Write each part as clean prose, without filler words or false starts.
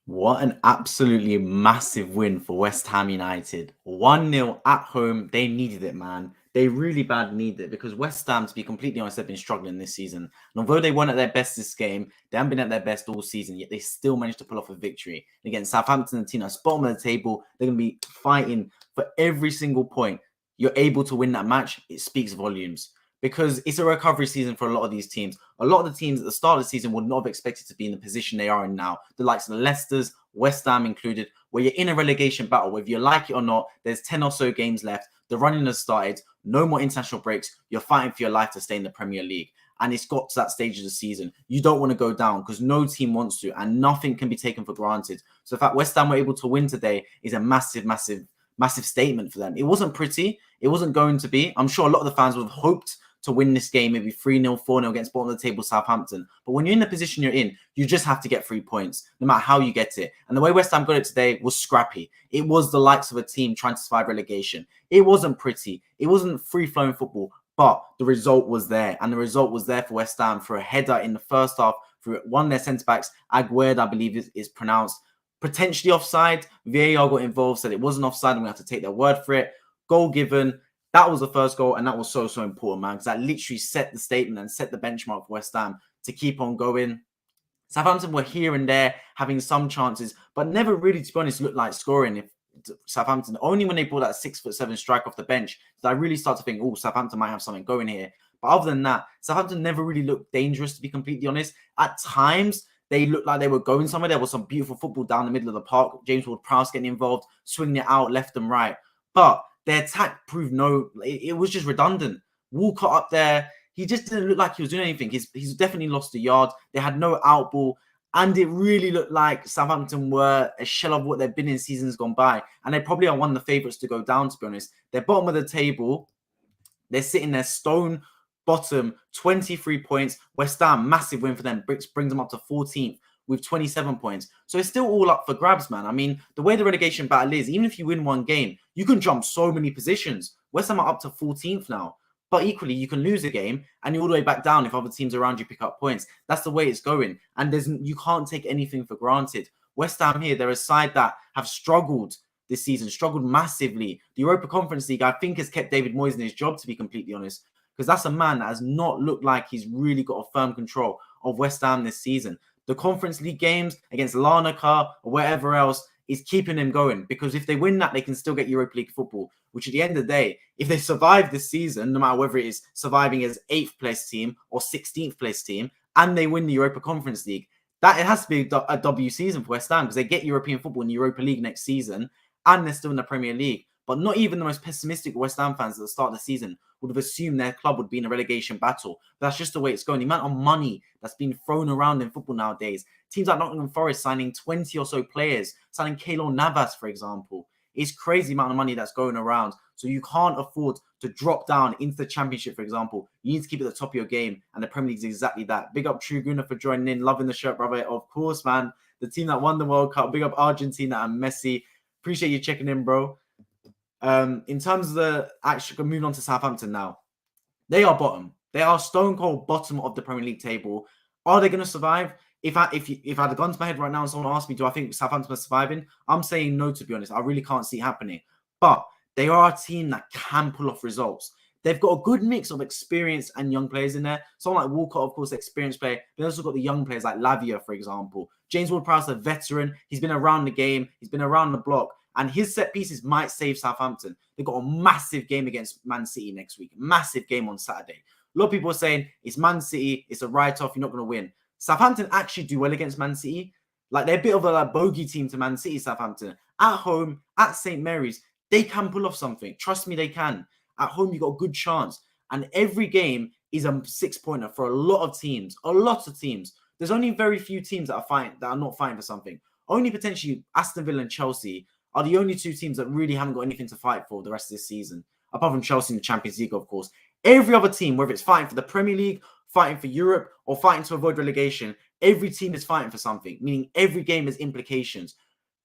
What an absolutely massive win for West Ham United. 1-0 at home. They needed it, man. They really bad needed it because West Ham, to be completely honest, they've been struggling this season. And although they weren't at their best this game, they haven't been at their best all season, yet they still managed to pull off a victory. And again, Southampton and team that's bottom of the table, they're going to be fighting for every single point. You're able to win that match, it speaks volumes. Because it's a recovery season for a lot of these teams. A lot of the teams at the start of the season would not have expected to be in the position they are in now. The likes of the Leicester's, West Ham included, where you're in a relegation battle. Whether you like it or not, there's 10 or so games left. The running has started. No more international breaks. You're fighting for your life to stay in the Premier League. And it's got to that stage of the season. You don't want to go down because no team wants to, and nothing can be taken for granted. So the fact West Ham were able to win today is a massive statement for them. It wasn't pretty. It wasn't going to be. I'm sure a lot of the fans would have hoped to win this game, maybe 3-0, 4-0 against bottom of the table Southampton. But when you're in the position you're in, you just have to get 3 points, no matter how you get it. And the way West Ham got it today was scrappy. It was the likes of a team trying to survive relegation. It wasn't pretty. It wasn't free-flowing football, but the result was there. And the result was there for West Ham for a header in the first half for one of their centre-backs. Aguerd, I believe is pronounced. Potentially offside. VAR got involved, said it wasn't offside, and we have to take their word for it. Goal given. That was the first goal, and that was so important, man, because that literally set the statement and set the benchmark for West Ham to keep on going. Southampton were here and there having some chances, but never really, to be honest, looked like scoring. If Southampton, only when they brought that 6'7" strike off the bench, did I really start to think, oh, Southampton might have something going here. But other than that, Southampton never really looked dangerous, to be completely honest. At times, they looked like they were going somewhere. There was some beautiful football down the middle of the park. James Ward-Prowse getting involved, swinging it out left and right. But their attack proved it was just redundant. Walcott up there, he just didn't look like he was doing anything. He's definitely lost a yard. They had no out ball. And it really looked like Southampton were a shell of what they've been in seasons gone by. And they probably are one of the favourites to go down, to be honest. They're bottom of the table. They're sitting there stone bottom, 23 points. West Ham, massive win for them. Brings them up to 14th with 27 points. So it's still all up for grabs, man. I mean, the way the relegation battle is, even if you win one game, you can jump so many positions. West Ham are up to 14th now. But equally, you can lose a game and you're all the way back down if other teams around you pick up points. That's the way it's going. And you can't take anything for granted. West Ham here, they're a side that have struggled this season, struggled massively. The Europa Conference League, I think, has kept David Moyes in his job, to be completely honest, because that's a man that has not looked like he's really got a firm control of West Ham this season. The Conference League games against Larnaca or wherever else is keeping them going, because if they win that, they can still get Europa League football, which at the end of the day, if they survive this season, no matter whether it is surviving as 8th place team or 16th place team, and they win the Europa Conference League, that it has to be a W season for West Ham, because they get European football in the Europa League next season, and they're still in the Premier League. But not even the most pessimistic West Ham fans at the start of the season would have assumed their club would be in a relegation battle. But that's just the way it's going. The amount of money that's been thrown around in football nowadays. Teams like Nottingham Forest signing 20 or so players, signing Keylor Navas, for example. It's crazy amount of money that's going around. So you can't afford to drop down into the Championship, for example. You need to keep at the top of your game. And the Premier League is exactly that. Big up True Guna for joining in. Loving the shirt, brother. Of course, man. The team that won the World Cup. Big up Argentina and Messi. Appreciate you checking in, bro. In terms of the actual moving on to Southampton now, they are bottom. They are stone cold bottom of the Premier League table. Are they going to survive? If I had a gun to my head right now and someone asked me, do I think Southampton are surviving? I'm saying no, to be honest. I really can't see it happening. But they are a team that can pull off results. They've got a good mix of experienced and young players in there. Someone like Walcott, of course, experienced player. They've also got the young players like Lavia, for example. James Ward-Prowse, a veteran. He's been around the game. He's been around the block. And his set pieces might save Southampton. They've got a massive game against Man City next week. Massive game on Saturday. A lot of people are saying it's Man City. It's a write-off. You're not going to win. Southampton actually do well against Man City. Like, they're a bit of a bogey team to Man City, Southampton. At home, at St. Mary's, they can pull off something. Trust me, they can. At home, you got a good chance. And every game is a 6-pointer for a lot of teams. A lot of teams. There's only very few teams that are not fighting for something. Only potentially Aston Villa and Chelsea are the only 2 teams that really haven't got anything to fight for the rest of this season. Apart from Chelsea in the Champions League, of course. Every other team, whether it's fighting for the Premier League, fighting for Europe, or fighting to avoid relegation, every team is fighting for something. Meaning every game has implications.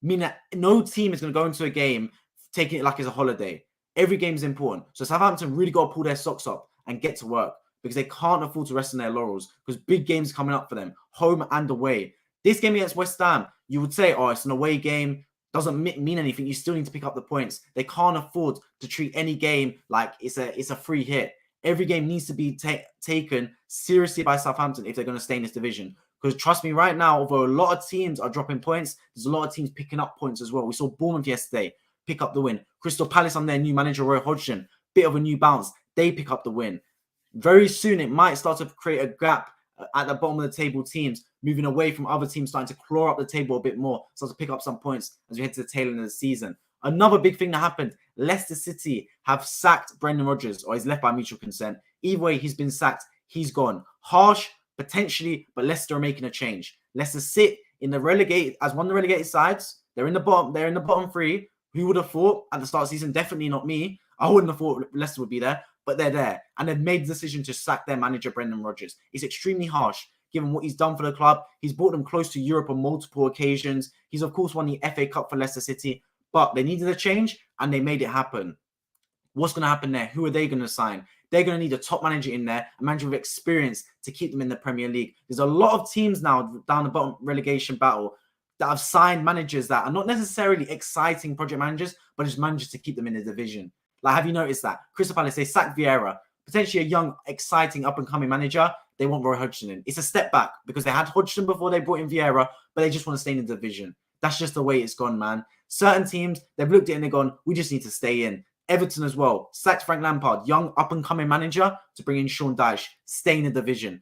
Meaning that no team is going to go into a game taking it like it's a holiday. Every game is important. So Southampton really got to pull their socks up and get to work, because they can't afford to rest on their laurels, because big games coming up for them, home and away. This game against West Ham, you would say, oh, it's an away game, doesn't mean anything. You still need to pick up the points. They can't afford to treat any game like it's a free hit. Every game needs to be taken seriously by Southampton if they're going to stay in this division. Because trust me, right now, although a lot of teams are dropping points, there's a lot of teams picking up points as well. We saw Bournemouth yesterday pick up the win. Crystal Palace on their new manager, Roy Hodgson, bit of a new bounce. They pick up the win. Very soon, it might start to create a gap at the bottom of the table teams, moving away from other teams starting to claw up the table a bit more, start to pick up some points as we head to the tail end of the season. Another big thing that happened, Leicester City have sacked Brendan Rodgers, or he's left by mutual consent. Either way, he's been sacked. He's gone. Harsh, potentially, but Leicester are making a change. Leicester sit in the relegated, as one of the relegated sides. They're in the bottom three. Who would have thought at the start of the season? Definitely not me. I wouldn't have thought Leicester would be there, but they're there. And they've made the decision to sack their manager, Brendan Rodgers. It's extremely harsh, given what he's done for the club. He's brought them close to Europe on multiple occasions. He's, of course, won the FA Cup for Leicester City, but they needed a change, and they made it happen. What's going to happen there? Who are they going to sign? They're going to need a top manager in there, a manager with experience to keep them in the Premier League. There's a lot of teams now down the bottom relegation battle that have signed managers that are not necessarily exciting project managers, but just managers to keep them in the division. Like, have you noticed that? Crystal Palace, they sacked Vieira, potentially a young, exciting, up-and-coming manager. They want Roy Hodgson in. It's a step back because they had Hodgson before they brought in Vieira, but they just want to stay in the division. That's just the way it's gone, man. Certain teams, they've looked at it and they've gone, we just need to stay in. Everton as well, sacked Frank Lampard, young, up-and-coming manager to bring in Sean Dyche, stay in the division.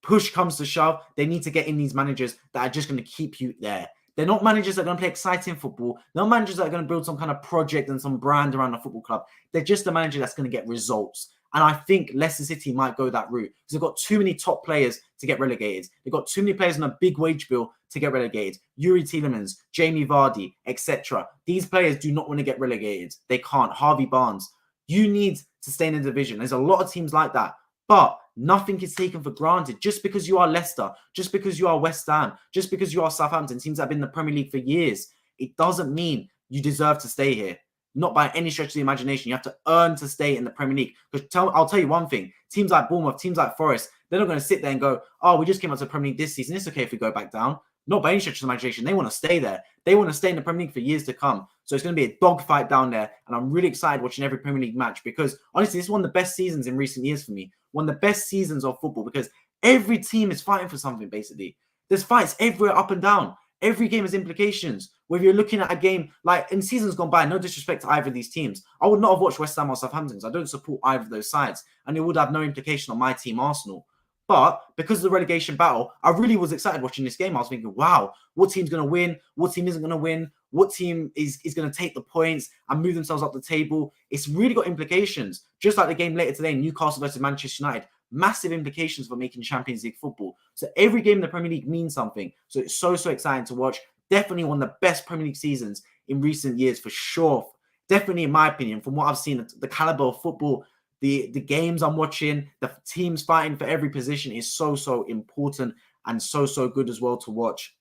Push comes to shove, they need to get in these managers that are just going to keep you there. They're not managers that are going to play exciting football. They're not managers that are going to build some kind of project and some brand around the football club. They're just a manager that's going to get results. And I think Leicester City might go that route because they've got too many top players to get relegated. They've got too many players on a big wage bill to get relegated. Yuri Tielemans, Jamie Vardy, etc. These players do not want to get relegated. They can't. Harvey Barnes. You need to stay in the division. There's a lot of teams like that. But nothing is taken for granted. Just because you are Leicester, just because you are West Ham, just because you are Southampton, teams that have been in the Premier League for years, it doesn't mean you deserve to stay here. Not by any stretch of the imagination. You have to earn to stay in the Premier League. Because I'll tell you one thing. Teams like Bournemouth, teams like Forest, they're not going to sit there and go, oh, we just came up to the Premier League this season. It's okay if we go back down. Not by any stretch of the imagination. They want to stay there. They want to stay in the Premier League for years to come. So it's going to be a dogfight down there. And I'm really excited watching every Premier League match because, honestly, this is one of the best seasons in recent years for me. One of the best seasons of football because every team is fighting for something, basically. There's fights everywhere, up and down. Every game has implications. Whether you're looking at a game, like in seasons gone by, no disrespect to either of these teams, I would not have watched West Ham or Southampton because I don't support either of those sides. And it would have no implication on my team, Arsenal. But because of the relegation battle, I really was excited watching this game. I was thinking, wow, what team's going to win? What team isn't going to win? What team is going to take the points and move themselves up the table? It's really got implications. Just like the game later today, Newcastle versus Manchester United. Massive implications for making Champions League football. So every game in the Premier League means something. So it's so exciting to watch. Definitely one of the best Premier League seasons in recent years for sure. Definitely, in my opinion, from what I've seen, the caliber of football, the games I'm watching, the teams fighting for every position is so important and so good as well to watch.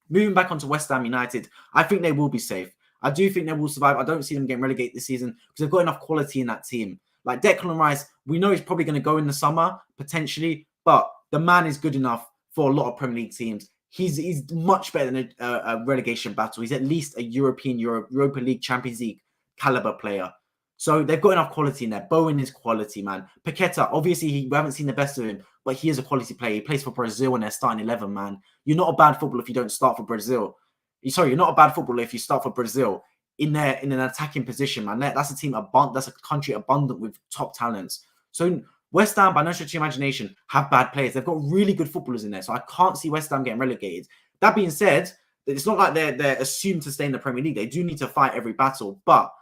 Moving back onto West Ham United, I think they will be safe. I do think they will survive. I don't see them getting relegated this season because they've got enough quality in that team. Like Declan Rice, we know he's probably going to go in the summer, potentially, but the man is good enough for a lot of Premier League teams. He's much better than a relegation battle. He's at least a Europa League, Champions League caliber player. So they've got enough quality in there. Bowen is quality, man. Paqueta, obviously, we haven't seen the best of him, but he is a quality player. He plays for Brazil and they're starting 11, man. You're not a bad footballer if you don't start for Brazil. Sorry, you're not a bad footballer if you start for Brazil in an attacking position, man. That's a team, that's a country abundant with top talents. So West Ham, by no stretch of imagination, have bad players. They've got really good footballers in there. So I can't see West Ham getting relegated. That being said, it's not like they're assumed to stay in the Premier League. They do need to fight every battle, but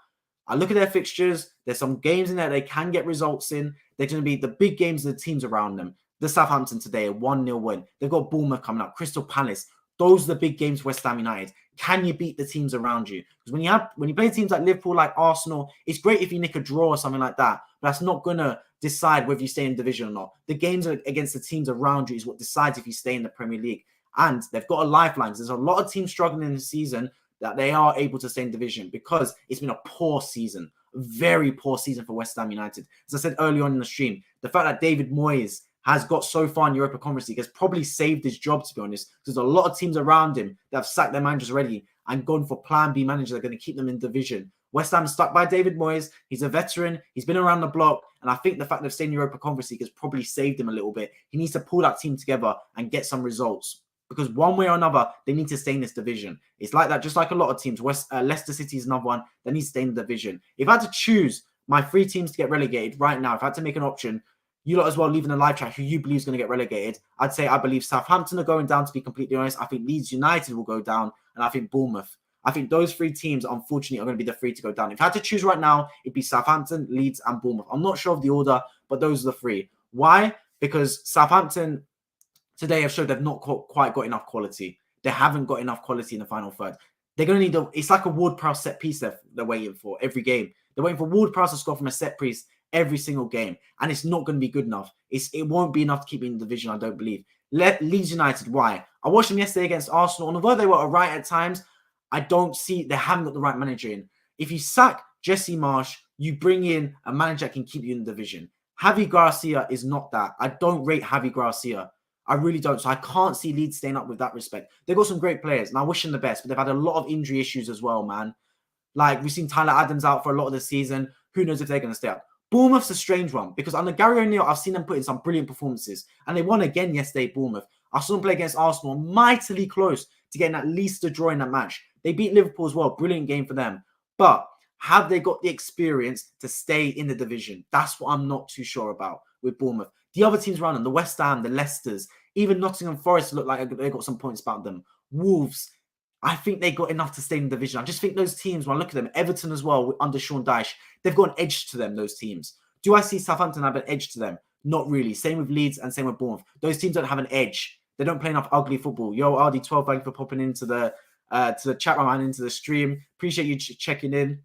I look at their fixtures. There's some games in there they can get results in. They're going to be the big games of the teams around them. The Southampton today, a 1-0 win. They've got Bournemouth coming up, Crystal Palace. Those are the big games for West Ham United. Can you beat the teams around you? Because when you play teams like Liverpool, like Arsenal, it's great if you nick a draw or something like that. But that's not going to decide whether you stay in division or not. The games against the teams around you is what decides if you stay in the Premier League. And they've got a lifeline. There's a lot of teams struggling in the season that they are able to stay in division because it's been a poor season, a very poor season for West Ham United. As I said earlier on in the stream, the fact that David Moyes has got so far in Europa Conference League has probably saved his job, to be honest. There's a lot of teams around him that have sacked their managers already and gone for plan B managers that are going to keep them in division. West Ham stuck by David Moyes. He's a veteran. He's been around the block. And I think the fact that they've stayed in Europa Conference League has probably saved him a little bit. He needs to pull that team together and get some results. Because one way or another, they need to stay in this division. It's like that, just like a lot of teams. Leicester City is another one that needs to stay in the division. If I had to choose my 3 teams to get relegated right now, if I had to make an option, you lot as well, leaving a live chat who you believe is going to get relegated. I'd say I believe Southampton are going down, to be completely honest. I think Leeds United will go down, and I think Bournemouth. I think those 3 teams, unfortunately, are going to be the 3 to go down. If I had to choose right now, it'd be Southampton, Leeds, and Bournemouth. I'm not sure of the order, but those are the 3. Why? Because Southampton today have showed they've not quite got enough quality. They haven't got enough quality in the final third. They're going to need it's like a Ward-Prowse set piece they're waiting for every game. They're waiting for Ward-Prowse to score from a set piece every single game, and it's not going to be good enough. It won't be enough to keep me in the division, I don't believe. Leeds United, why? I watched them yesterday against Arsenal, and although they were all right at times, I don't see they haven't got the right manager in. If you sack Jesse Marsch, you bring in a manager that can keep you in the division. Javi Garcia is not that. I don't rate Javi Garcia. I really don't. So I can't see Leeds staying up with that respect. They've got some great players, and I wish them the best, but they've had a lot of injury issues as well, man. Like, we've seen Tyler Adams out for a lot of the season. Who knows if they're going to stay up? Bournemouth's a strange one, because under Gary O'Neill, I've seen them put in some brilliant performances, and they won again yesterday, Bournemouth. I saw them play against Arsenal, mightily close to getting at least a draw in that match. They beat Liverpool as well. Brilliant game for them. But have they got the experience to stay in the division? That's what I'm not too sure about with Bournemouth. The other teams around them, the West Ham, the Leicesters, even Nottingham Forest look like they got some points about them. Wolves, I think they got enough to stay in the division. I just think those teams, when I look at them, Everton as well, under Sean Dyche, they've got an edge to them, those teams. Do I see Southampton have an edge to them? Not really. Same with Leeds and same with Bournemouth. Those teams don't have an edge. They don't play enough ugly football. Yo, RD12, thank you for popping into the chat room and into the stream. Appreciate you checking in.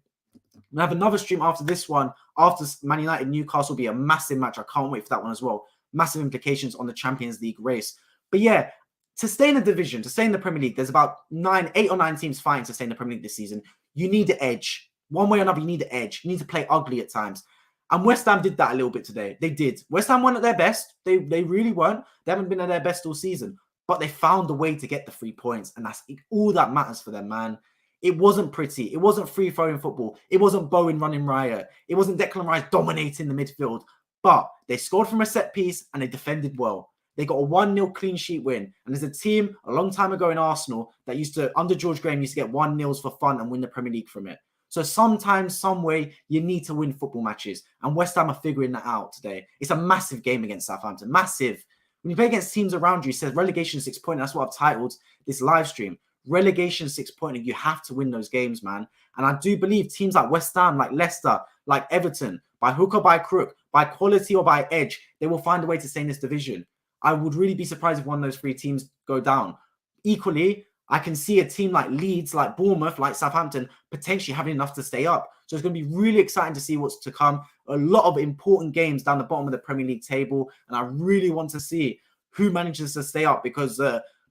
We'll have another stream after this one. After Man United Newcastle will be a massive match. I can't wait for that one as well. Massive implications on the Champions League race. But yeah, to stay in the division, to stay in the Premier League, there's about 8 or 9 teams fighting to stay in the Premier League this season. You need the edge. One way or another, you need the edge. You need to play ugly at times. And West Ham did that a little bit today. They did. West Ham weren't at their best. They really weren't. They haven't been at their best all season. But they found a way to get the 3 points. And that's all that matters for them, man. It wasn't pretty. It wasn't free-flowing football. It wasn't Bowen running riot. It wasn't Declan Rice dominating the midfield. But they scored from a set piece and they defended well. They got a 1-0 clean sheet win. And there's a team a long time ago in Arsenal that used to, under George Graham, used to get 1-0s for fun and win the Premier League from it. So sometimes, some way, you need to win football matches. And West Ham are figuring that out today. It's a massive game against Southampton. Massive. When you play against teams around you, it says relegation 6 pointer. That's what I've titled this live stream. Relegation 6 pointer. You have to win those games, man. And I do believe teams like West Ham, like Leicester, like Everton, by hook or by crook, by quality or by edge, they will find a way to stay in this division. I would really be surprised if one of those 3 teams go down. Equally, I can see a team like Leeds, like Bournemouth, like Southampton, potentially having enough to stay up. So it's going to be really exciting to see what's to come. A lot of important games down the bottom of the Premier League table. And I really want to see who manages to stay up because,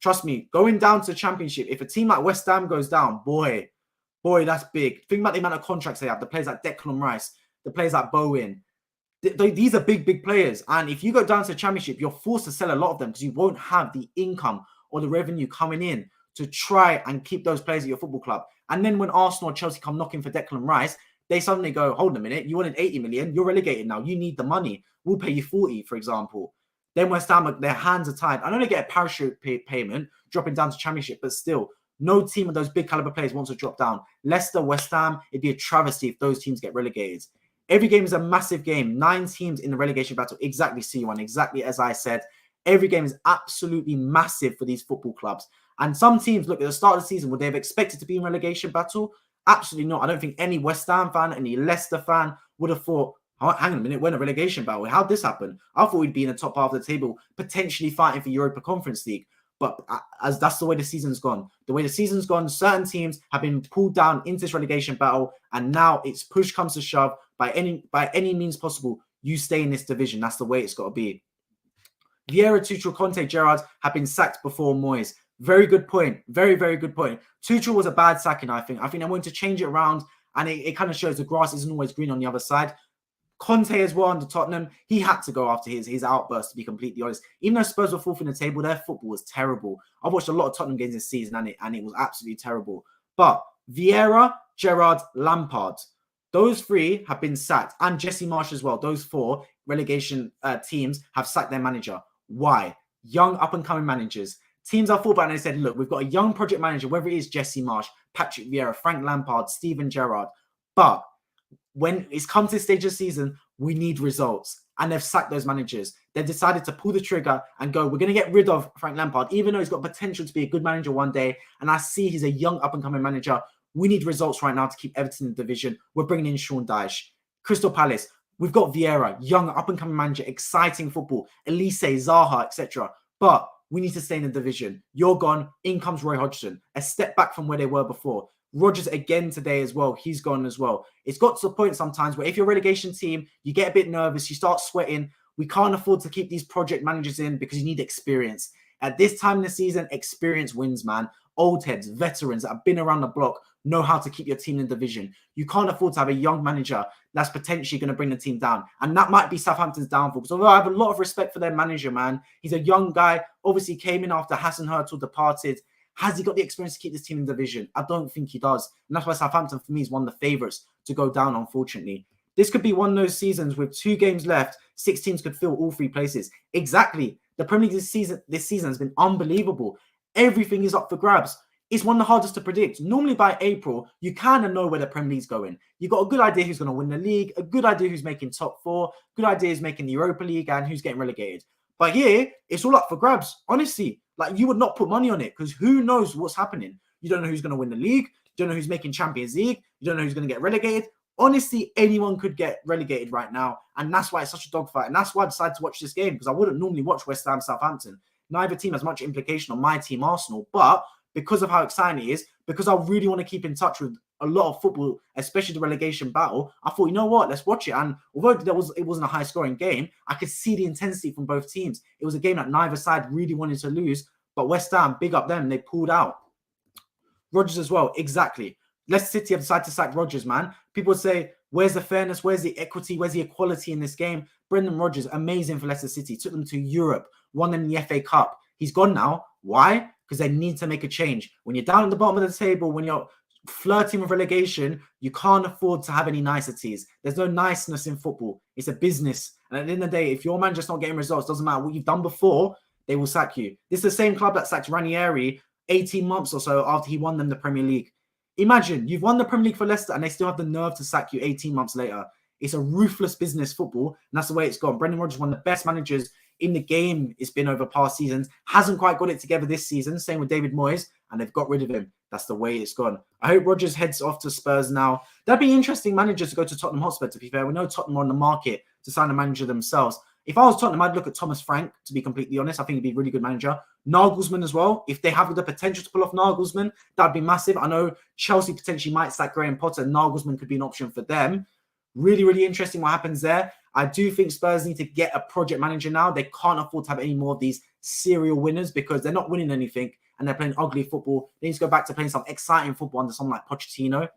trust me, going down to the Championship, if a team like West Ham goes down, boy, that's big. Think about the amount of contracts they have. The players like Declan Rice, the players like Bowen. These are big players. And if you go down to the Championship, you're forced to sell a lot of them because you won't have the income or the revenue coming in to try and keep those players at your football club. And then when Arsenal or Chelsea come knocking for Declan Rice, they suddenly go, hold on a minute, you wanted 80 million, you're relegated now, you need the money. We'll pay you 40, for example. Then West Ham, their hands are tied. I know they get a parachute payment, dropping down to Championship, but still, no team of those big caliber players wants to drop down. Leicester, West Ham, it'd be a travesty if those teams get relegated. Every game is a massive game. 9 teams in the relegation battle. Exactly, C1. Exactly as I said. Every game is absolutely massive for these football clubs. And some teams, look, at the start of the season, would they have expected to be in relegation battle? Absolutely not. I don't think any West Ham fan, any Leicester fan would have thought, oh, hang on a minute, we're in a relegation battle. How'd this happen? I thought we'd be in the top half of the table, potentially fighting for Europa Conference League. But as that's the way the season's gone. The way the season's gone, certain teams have been pulled down into this relegation battle, and now it's push comes to shove. By any means possible, you stay in this division. That's the way it's got to be. Vieira, Tuchel, Conte, Gerrard have been sacked before Moyes. Very good point. Very, very good point. Tuchel was a bad sacking, I think. I think they wanted to change it around, and it kind of shows the grass isn't always green on the other side. Conte as well under Tottenham, he had to go after his outburst, to be completely honest. Even though Spurs were fourth in the table, their football was terrible. I've watched a lot of Tottenham games this season and it was absolutely terrible. But Vieira, Gerrard, Lampard, those three have been sacked. And Jesse Marsch as well. Those four relegation teams have sacked their manager. Why? Young up-and-coming managers. Teams I thought about and they said, look, we've got a young project manager, whether it is Jesse Marsch, Patrick Vieira, Frank Lampard, Steven Gerrard. But when it's come to this stage of the season, we need results. And they've sacked those managers. They've decided to pull the trigger and go, we're going to get rid of Frank Lampard, even though he's got potential to be a good manager one day. And I see he's a young up-and-coming manager. We need results right now to keep Everton in the division. We're bringing in Sean Dyche. Crystal Palace, we've got Vieira, young up-and-coming manager, exciting football, Elise, Zaha, etc. But we need to stay in the division. You're gone. In comes Roy Hodgson. A step back from where they were before. Rodgers again today as well. He's gone as well. It's got to a point sometimes where if you're a relegation team, you get a bit nervous, you start sweating. We can't afford to keep these project managers in because you need experience. At this time in the season, experience wins, man. Old heads, veterans that have been around the block know how to keep your team in the division. You can't afford to have a young manager that's potentially going to bring the team down. And that might be Southampton's downfall. Because although I have a lot of respect for their manager, man, he's a young guy. Obviously came in after Hasenhüttl departed. Has he got the experience to keep this team in the division? I don't think he does. And that's why Southampton, for me, is one of the favourites to go down, unfortunately. This could be one of those seasons with 2 games left. 6 teams could fill all 3 places. Exactly. The Premier League this season has been unbelievable. Everything is up for grabs. It's one of the hardest to predict. Normally by April, you kind of know where the Premier League's going. You've got a good idea who's going to win the league, a good idea who's making top 4, good idea who's making the Europa League and who's getting relegated. But here, it's all up for grabs. Honestly, like you would not put money on it because who knows what's happening. You don't know who's going to win the league. You don't know who's making Champions League. You don't know who's going to get relegated. Honestly, anyone could get relegated right now. And that's why it's such a dogfight. And that's why I decided to watch this game because I wouldn't normally watch West Ham Southampton. Neither team has much implication on my team, Arsenal. But because of how exciting it is, because I really want to keep in touch with a lot of football, especially the relegation battle, I thought, you know what, let's watch it. And although it wasn't a high-scoring game, I could see the intensity from both teams. It was a game that neither side really wanted to lose, but West Ham, big up them, they pulled out. Rodgers as well, exactly. Leicester City have decided to sack Rodgers, man. People say, where's the fairness? Where's the equity? Where's the equality in this game? Brendan Rodgers, amazing for Leicester City. Took them to Europe, won them the FA Cup. He's gone now. Why? Because they need to make a change. When you're down at the bottom of the table, when you're flirting with relegation, you can't afford to have any niceties. There's no niceness in football. It's a business. And at the end of the day, if your man just not getting results, doesn't matter what you've done before, they will sack you. This is the same club that sacked Ranieri 18 months or so after he won them the Premier League. Imagine, you've won the Premier League for Leicester and they still have the nerve to sack you 18 months later. It's a ruthless business football, and that's the way it's gone. Brendan Rodgers, one of the best managers in the game it's been over past seasons, hasn't quite got it together this season. Same with David Moyes, and they've got rid of him. That's the way it's gone. I hope Rodgers heads off to Spurs now. That'd be interesting managers to go to Tottenham Hotspur, to be fair. We know Tottenham are on the market to sign a manager themselves. If I was Tottenham, I'd look at Thomas Frank, to be completely honest. I think he'd be a really good manager. Nagelsmann as well. If they have the potential to pull off Nagelsmann, that'd be massive. I know Chelsea potentially might sack Graham Potter. Nagelsmann could be an option for them. Really, really interesting what happens there. I do think Spurs need to get a project manager now. They can't afford to have any more of these serial winners because they're not winning anything and they're playing ugly football. They need to go back to playing some exciting football under someone like Pochettino.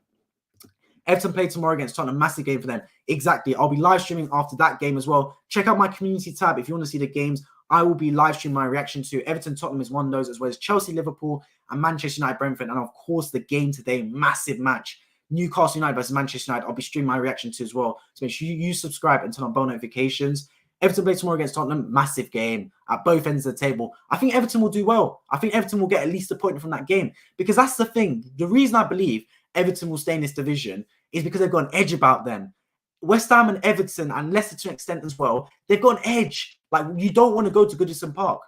Everton play tomorrow against Tottenham. Massive game for them. Exactly. I'll be live streaming after that game as well. Check out my community tab if you want to see the games. I will be live streaming my reaction to Everton Tottenham is one of those, as well as Chelsea Liverpool and Manchester United Brentford. And of course, the game today, massive match. Newcastle United versus Manchester United. I'll be streaming my reaction to as well. So make sure you subscribe and turn on bell notifications. Everton play tomorrow against Tottenham. Massive game at both ends of the table. I think Everton will do well. I think Everton will get at least a point from that game because that's the thing. The reason I believe Everton will stay in this division is because they've got an edge about them. West Ham and Everton and Leicester to an extent as well, they've got an edge. Like, you don't want to go to Goodison Park.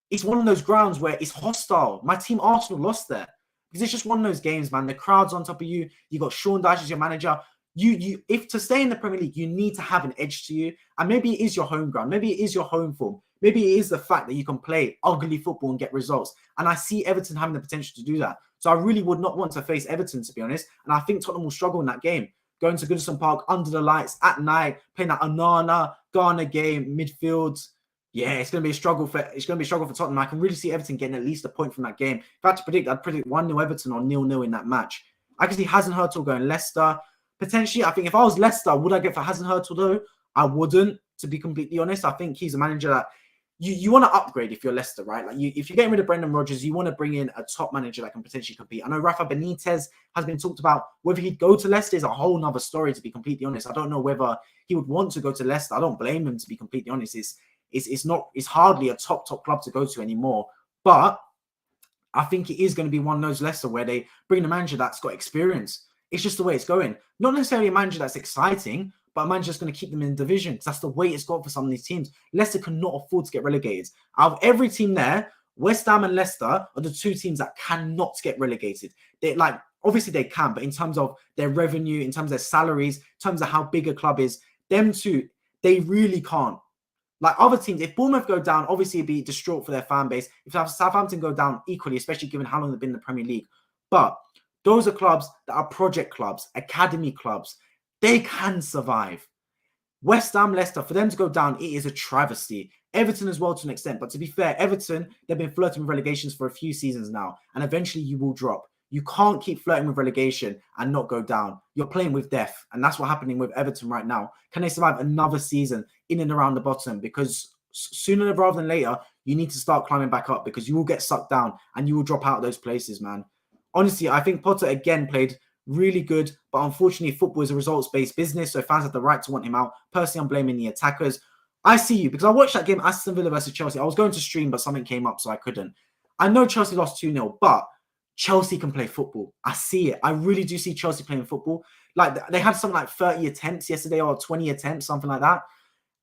It's one of those grounds where it's hostile. My team Arsenal lost there. Because it's just one of those games, man. The crowd's on top of you. You got Sean Dyche as your manager. If to stay in the Premier League, you need to have an edge to you. And maybe it is your home ground. Maybe it is your home form. Maybe it is the fact that you can play ugly football and get results. And I see Everton having the potential to do that. So I really would not want to face Everton, to be honest. And I think Tottenham will struggle in that game. Going to Goodison Park under the lights at night, playing that Onana, Ghana game, midfield. Yeah, it's going to be a struggle for Tottenham. I can really see Everton getting at least a point from that game. If I had to predict, I'd predict 1-0 Everton or 0-0 in that match. I can see Hasenhüttl going Leicester. Potentially, I think if I was Leicester, would I get for Hasenhüttl though? I wouldn't, to be completely honest. I think he's a manager that you want to upgrade if you're Leicester, right? Like if you're getting rid of Brendan Rodgers, you want to bring in a top manager that can potentially compete. I know Rafa Benitez has been talked about. Whether he'd go to Leicester is a whole nother story, to be completely honest. I don't know whether he would want to go to Leicester. I don't blame him, to be completely honest. It's hardly a top club to go to anymore. But I think it is going to be one of those Leicester where they bring a manager that's got experience. It's just the way it's going. Not necessarily a manager that's exciting, but a manager that's going to keep them in the division, because that's the way it's got for some of these teams. Leicester cannot afford to get relegated. Out of every team there, West Ham and Leicester are the two teams that cannot get relegated. Obviously they can, but in terms of their revenue, in terms of their salaries, in terms of how big a club is, them two, they really can't. Like other teams, if Bournemouth go down, obviously it'd be distraught for their fan base. If Southampton go down equally, especially given how long they've been in the Premier League. But those are clubs that are project clubs, academy clubs. They can survive. West Ham, Leicester, for them to go down, it is a travesty. Everton as well to an extent. But to be fair, Everton, they've been flirting with relegations for a few seasons now. And eventually you will drop. You can't keep flirting with relegation and not go down. You're playing with death. And that's what's happening with Everton right now. Can they survive another season in and around the bottom? Because sooner rather than later, you need to start climbing back up, because you will get sucked down and you will drop out of those places, man. Honestly, I think Potter again played really good, but unfortunately, football is a results-based business, so fans have the right to want him out. Personally, I'm blaming the attackers. I see you, because I watched that game, Aston Villa versus Chelsea. I was going to stream, but something came up, so I couldn't. I know Chelsea lost 2-0, but Chelsea can play football. I see it. I really do see Chelsea playing football. Like, they had something like 30 attempts yesterday, or 20 attempts, something like that.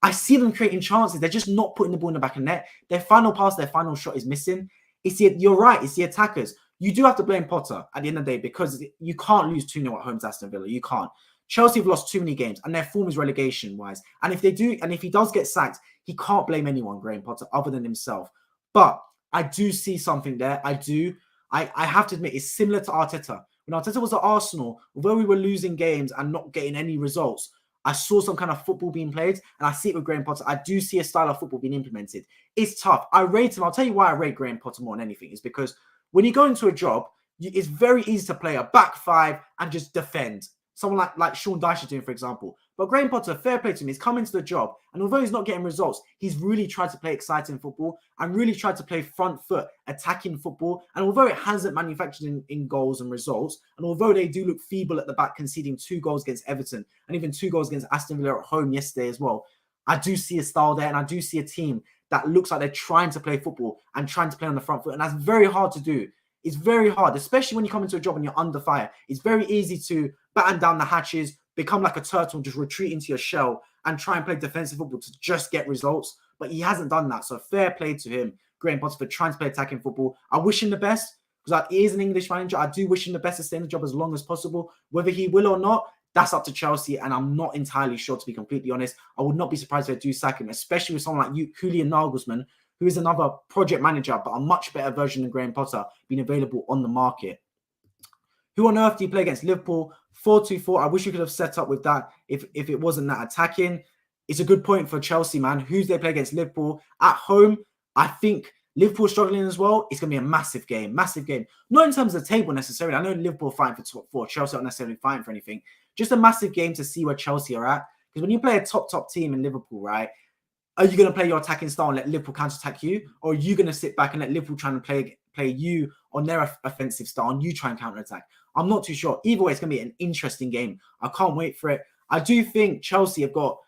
I see them creating chances. They're just not putting the ball in the back of the net. Their final pass, their final shot is missing. You're right, it's the attackers. You do have to blame Potter at the end of the day, because you can't lose 2-0 at home to Aston Villa. You can't. Chelsea have lost too many games, and their form is relegation-wise. And if they do, and if he does get sacked, he can't blame anyone, Graham Potter, other than himself. But I do see something there. I do. I have to admit, it's similar to Arteta. When Arteta was at Arsenal, although we were losing games and not getting any results, I saw some kind of football being played, and I see it with Graham Potter. I do see a style of football being implemented. It's tough. I rate him. I'll tell you why I rate Graham Potter more than anything. Is because when you go into a job, it's very easy to play a back five and just defend. Someone like Sean Dyche is doing, for example. But Graham Potter, fair play to him, he's come into the job, and although he's not getting results, he's really tried to play exciting football and really tried to play front foot, attacking football. And although it hasn't manufactured in goals and results, and although they do look feeble at the back, conceding 2 goals against Everton and even 2 goals against Aston Villa at home yesterday as well, I do see a style there, and I do see a team that looks like they're trying to play football and trying to play on the front foot, and that's very hard to do. It's very hard, especially when you come into a job and you're under fire. It's very easy to batten down the hatches, become like a turtle, just retreat into your shell and try and play defensive football to just get results. But he hasn't done that. So fair play to him, Graham Potter, for trying to play attacking football. I wish him the best, because he is an English manager. I do wish him the best to stay in the job as long as possible. Whether he will or not, that's up to Chelsea, and I'm not entirely sure, to be completely honest. I would not be surprised if they do sack him, especially with someone like Julian Nagelsmann, who is another project manager, but a much better version than Graham Potter, being available on the market. Who on earth do you play against Liverpool? 4-2-4. I wish you could have set up with that if it wasn't that attacking. It's a good point for Chelsea, man. Who's they play against Liverpool? At home, I think Liverpool struggling as well. It's going to be a massive game. Massive game. Not in terms of the table necessarily. I know Liverpool fighting for top 4. Chelsea aren't necessarily fighting for anything. Just a massive game to see where Chelsea are at. Because when you play a top team in Liverpool, right, are you going to play your attacking style and let Liverpool counter-attack you? Or are you going to sit back and let Liverpool try and play you on their offensive style and you try and counter-attack? I'm not too sure. Either way, it's going to be an interesting game. I can't wait for it. I do think Chelsea have got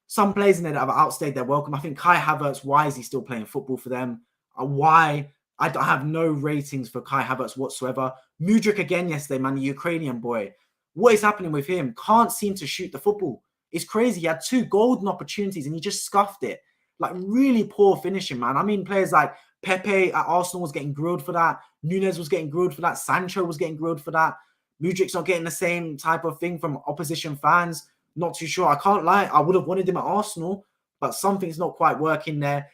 some players in there that have outstayed their welcome. I think Kai Havertz, why is he still playing football for them? Why? I have no ratings for Kai Havertz whatsoever. Mudryk again yesterday, man, the Ukrainian boy. What is happening with him? Can't seem to shoot the football. It's crazy. He had 2 golden opportunities and he just scuffed it. Like, really poor finishing, man. I mean, players like Pepe at Arsenal was getting grilled for that. Nunez was getting grilled for that. Sancho was getting grilled for that. Mudryk's not getting the same type of thing from opposition fans. Not too sure. I can't lie. I would have wanted him at Arsenal, but something's not quite working there.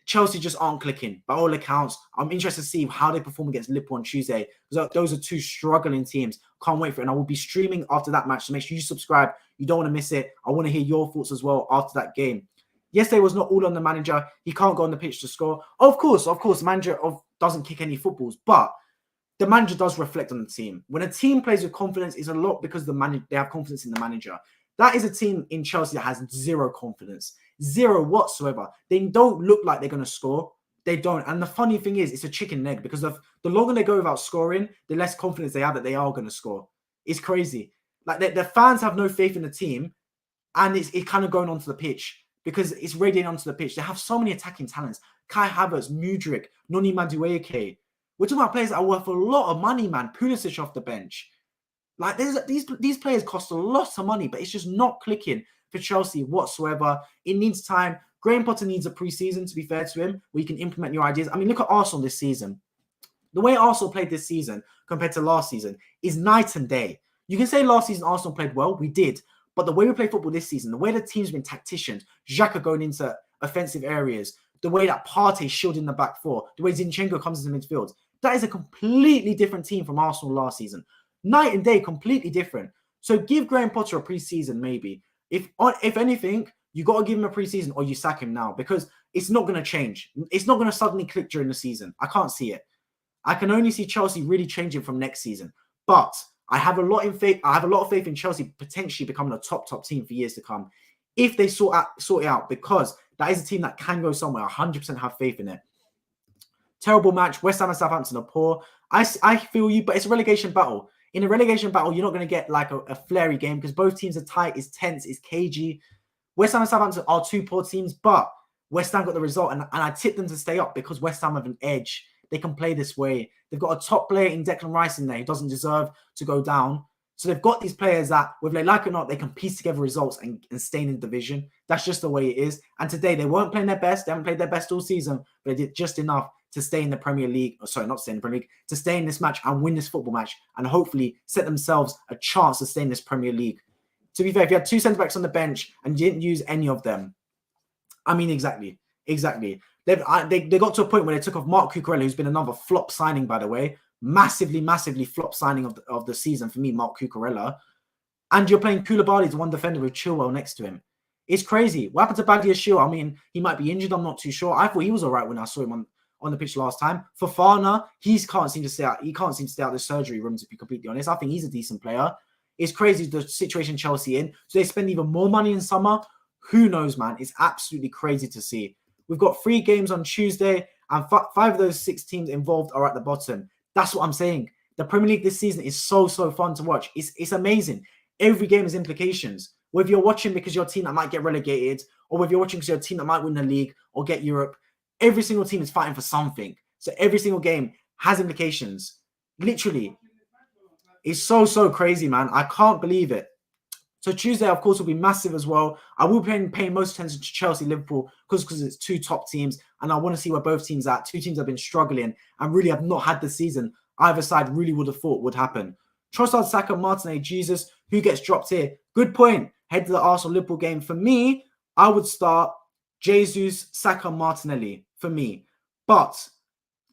Chelsea just aren't clicking by all accounts. I'm interested to see how they perform against Liverpool on Tuesday, because those are 2 struggling teams. Can't wait for it. And I will be streaming after that match, so make sure you subscribe. You don't want to miss it. I want to hear your thoughts as well after that game. Yesterday was not all on the manager. He can't go on the pitch to score. Of course, the manager doesn't kick any footballs, but the manager does reflect on the team. When a team plays with confidence, it's a lot because they have confidence in the manager. That is a team in Chelsea that has zero confidence, zero whatsoever. They don't look like they're going to score. They don't. And the funny thing is, it's a chicken and egg because the longer they go without scoring, the less confidence they have that they are going to score. It's crazy. Like the fans have no faith in the team, and it's kind of going onto the pitch because it's radiating onto the pitch. They have so many attacking talents. Kai Havertz, Mudryk, Noni Madueke. We're talking about players that are worth a lot of money, man. Pulisic off the bench. Like these players cost a lot of money, but it's just not clicking for Chelsea whatsoever. It needs time. Graham Potter needs a pre-season, to be fair to him, where you can implement your ideas. I mean, look at Arsenal this season. The way Arsenal played this season compared to last season is night and day. You can say last season Arsenal played well. We did. But the way we play football this season, the way the team's been tacticians, Xhaka going into offensive areas, the way that Partey shielding the back four, the way Zinchenko comes into midfield, that is a completely different team from Arsenal last season. Night and day, completely different. So give Graham Potter a pre-season maybe. If anything, you got to give him a pre-season or you sack him now because it's not going to change. It's not going to suddenly click during the season. I can't see it. I can only see Chelsea really changing from next season. But I have a lot of faith in Chelsea potentially becoming a top team for years to come if they sort it out because that is a team that can go somewhere. 100% have faith in it. Terrible match. West Ham and Southampton are poor. I feel you, but it's a relegation battle. In a relegation battle, you're not going to get like a flary game because both teams are tight, it's tense, it's cagey. West Ham and Southampton are two poor teams, but West Ham got the result, and I tipped them to stay up because West Ham have an edge. They can play this way. They've got a top player in Declan Rice in there who doesn't deserve to go down. So they've got these players that, whether they like it or not, they can piece together results and stay in the division. That's just the way it is. And today, they weren't playing their best. They haven't played their best all season, but they did just enough to stay in the Premier League. Oh, sorry, not stay in the Premier League, to stay in this match and win this football match and hopefully set themselves a chance to stay in this Premier League. To be fair, if you had two centre-backs on the bench and you didn't use any of them, I mean, exactly. They got to a point where they took off Marc Cucurella, who's been another flop signing, by the way. Massively flop signing of the season for me, Marc Cucurella. And you're playing Koulibaly as one defender with Chilwell next to him. It's crazy. What happened to Badiashile? I mean, he might be injured. I'm not too sure. I thought he was all right when I saw him on the pitch last time. Fofana, he can't seem to stay out of the surgery room, to be completely honest. I think he's a decent player. It's crazy the situation Chelsea in. So they spend even more money in summer. Who knows, man? It's absolutely crazy to see. We've got 3 games on Tuesday, and 5 of those 6 teams involved are at the bottom. That's what I'm saying. The Premier League this season is so fun to watch. It's amazing. Every game has implications. Whether you're watching because you're a team that might get relegated, or whether you're watching because you're a team that might win the league or get Europe, every single team is fighting for something. So every single game has implications. Literally. It's so crazy, man. I can't believe it. So Tuesday, of course, will be massive as well. I will be paying most attention to Chelsea, Liverpool, because it's 2 top teams, and I want to see where both teams are at. 2 teams have been struggling and really have not had the season either side really would have thought would happen. Trossard, Saka, Martinelli, Jesus, who gets dropped here? Good point. Head to the Arsenal-Liverpool game. For me, I would start Jesus, Saka, Martinelli, for me. But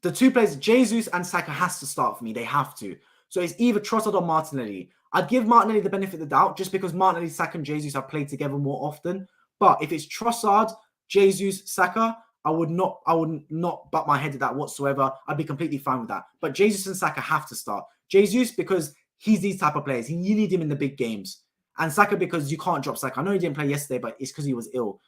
the 2 players, Jesus and Saka, has to start for me. They have to. So it's either Trossard or Martinelli. I'd give Martinelli the benefit of the doubt just because Martinelli, Saka, and Jesus have played together more often. But if it's Trossard, Jesus, Saka, I would not butt my head at that whatsoever. I'd be completely fine with that. But Jesus and Saka have to start. Jesus because he's these type of players. You need him in the big games. And Saka because you can't drop Saka. I know he didn't play yesterday, but it's because he was ill.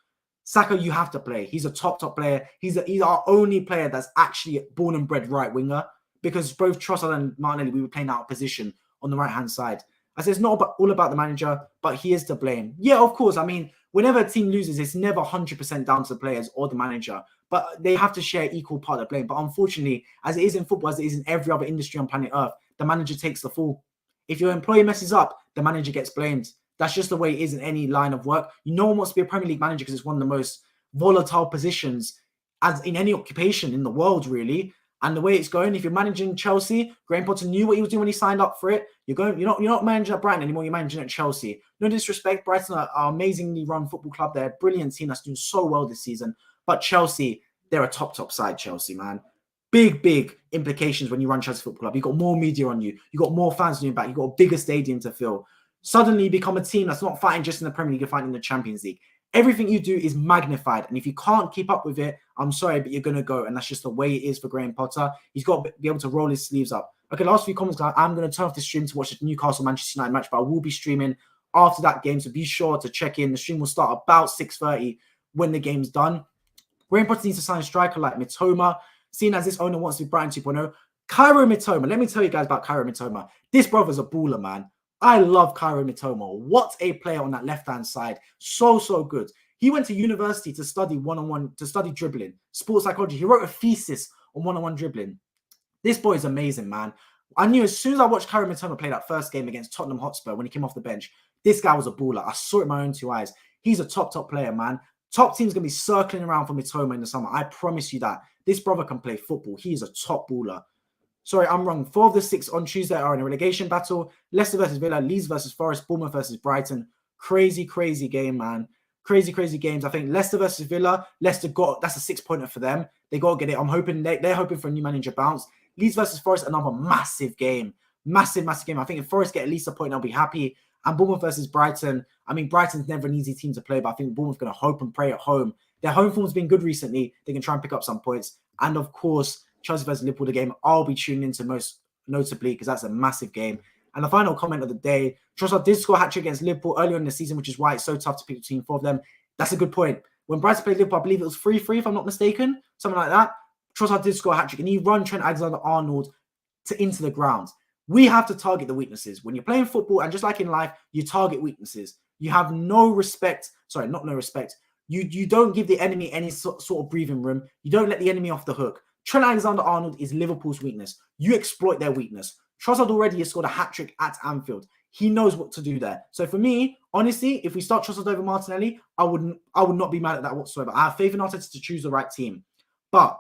Saka, you have to play. He's a top player. He's our only player that's actually born and bred right winger because both Trossard and Martinelli, we were playing out of position on the right-hand side. I said it's not all about the manager, but he is to blame. Yeah, of course. I mean, whenever a team loses, it's never 100% down to the players or the manager, but they have to share equal part of the blame. But unfortunately, as it is in football, as it is in every other industry on planet Earth, the manager takes the fall. If your employee messes up, the manager gets blamed. That's just the way it is in any line of work. No one wants to be a Premier League manager because it's one of the most volatile positions as in any occupation in the world, really. And the way it's going, if you're managing Chelsea, Graham Potter knew what he was doing when he signed up for it. You're not managing at Brighton anymore. You're managing at Chelsea. No disrespect, Brighton are an amazingly run football club. They're a brilliant team that's doing so well this season. But Chelsea, they're a top side. Chelsea, man, big implications when you run Chelsea Football Club. You got more media on you. You got more fans on your back. You got a bigger stadium to fill. Suddenly, you become a team that's not fighting just in the Premier League. You're fighting in the Champions League. Everything you do is magnified. And if you can't keep up with it, I'm sorry, but you're going to go. And that's just the way it is for Graham Potter. He's got to be able to roll his sleeves up. Okay, last few comments, guys. I'm going to turn off the stream to watch the Newcastle-Manchester United match, but I will be streaming after that game. So be sure to check in. The stream will start about 6:30 when the game's done. Graham Potter needs to sign a striker like Mitoma. Seeing as this owner wants to be Brighton 2.0. Cairo Mitoma. Let me tell you guys about Cairo Mitoma. This brother's a baller, man. I love Cairo Mitoma. What a player on that left-hand side. So good. He went to university to study one-on-one, to study dribbling, sports psychology. He wrote a thesis on one-on-one dribbling. This boy is amazing, man. I knew as soon as I watched Cairo Mitoma play that first game against Tottenham Hotspur when he came off the bench, this guy was a baller. I saw it with my own 2 eyes. He's a top player, man. Top team's going to be circling around for Mitoma in the summer. I promise you that. This brother can play football. He is a top baller. Sorry, I'm wrong. 4 of the 6 on Tuesday are in a relegation battle. Leicester versus Villa, Leeds versus Forest, Bournemouth versus Brighton. Crazy game, man. Crazy games. I think Leicester versus Villa, Leicester that's a 6-pointer for them. They got to get it. I'm hoping they're hoping for a new manager bounce. Leeds versus Forest, another massive game. Massive game. I think if Forest get at least a point, I'll be happy. And Bournemouth versus Brighton. I mean, Brighton's never an easy team to play, but I think Bournemouth's going to hope and pray at home. Their home form's been good recently. They can try and pick up some points. And of course, Chelsea versus Liverpool, the game I'll be tuning into most notably because that's a massive game. And the final comment of the day, Trossard did score a hat-trick against Liverpool earlier in the season, which is why it's so tough to pick between 4 of them. That's a good point. When Brighton played Liverpool, I believe it was 3-3, if I'm not mistaken, something like that. Trossard did score a hat-trick, and he run Trent Alexander-Arnold into the ground. We have to target the weaknesses. When you're playing football, and just like in life, you target weaknesses. You have no respect. Sorry, not no respect. You don't give the enemy any sort of breathing room. You don't let the enemy off the hook. Trent Alexander-Arnold is Liverpool's weakness. You exploit their weakness. Trossard already has scored a hat-trick at Anfield. He knows what to do there. So for me, honestly, if we start Trossard over Martinelli, I would not be mad at that whatsoever. I have faith in Arteta to choose the right team. But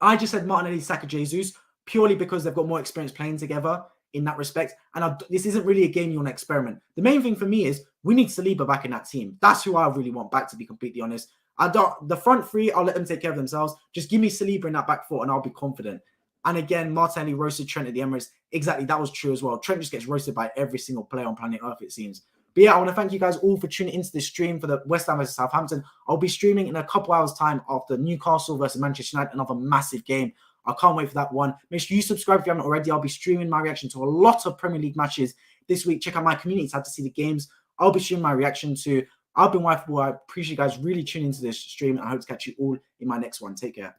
I just said Martinelli, Saka, Jesus purely because they've got more experience playing together in that respect. And this isn't really a game you want to experiment. The main thing for me is we need Saliba back in that team. That's who I really want back, to be completely honest. The front three, I'll let them take care of themselves. Just give me Saliba in that back four and I'll be confident. And again, Martinelli roasted Trent at the Emirates. Exactly, that was true as well. Trent just gets roasted by every single player on planet Earth, it seems. But yeah, I want to thank you guys all for tuning into this stream for the West Ham versus Southampton. I'll be streaming in a couple hours' time after Newcastle versus Manchester United, another massive game. I can't wait for that one. Make sure you subscribe if you haven't already. I'll be streaming my reaction to a lot of Premier League matches this week. Check out my community tab to see the games I'll be streaming my reaction to. I've been Wifeable. I appreciate you guys really tuning into this stream. I hope to catch you all in my next one. Take care.